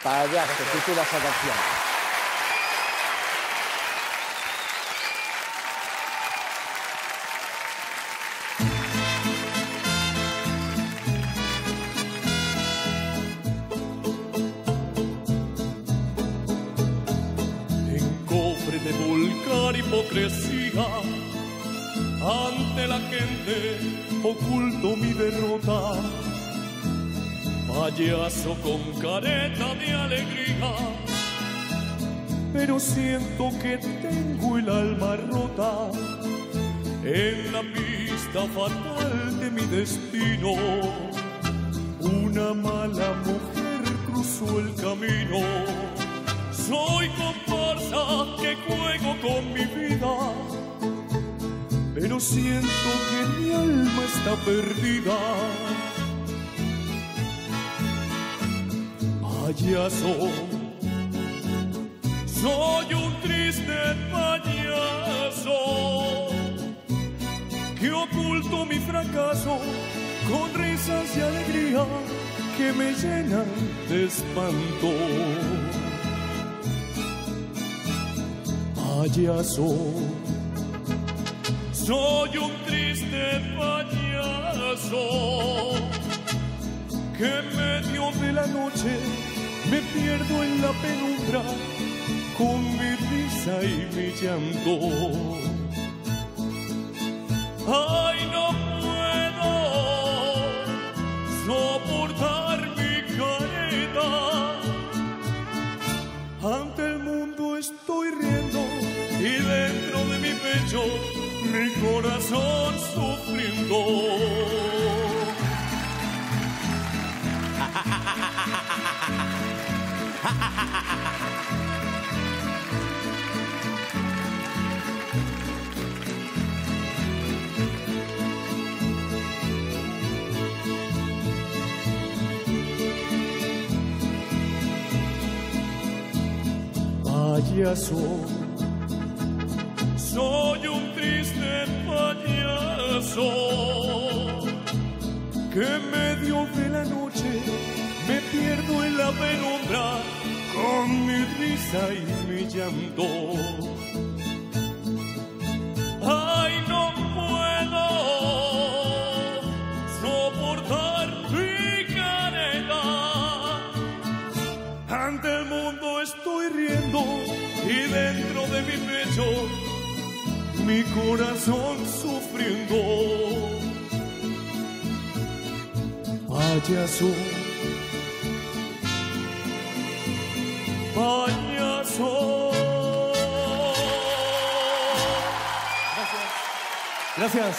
Payaso, titula esa canción. De vulgar hipocresía, ante la gente oculto mi derrota, payaso con careta de alegría, pero siento que tengo el alma rota en la pista fatal de mi destino. Una mala mujer cruzó el camino. Soy comparsa que juego con mi vida, pero siento que mi alma está perdida. Payaso, soy un triste payaso que oculto mi fracaso con risas y alegría que me llenan de espanto. Payaso, soy un triste payaso que en medio de la noche me pierdo en la penumbra con mi risa y mi llanto. Ay, no puedo soportar mi careta. Ante el mundo estoy riendo y dentro de mi pecho mi corazón sufriendo. Payaso, soy un triste payaso que en medio de la noche me pierdo en la penumbra con mi risa y mi llanto. Ay, no puedo soportar mi careta. Ante el mundo estoy riendo y dentro de mi pecho mi corazón sufriendo. Payaso, payaso. Gracias. Gracias.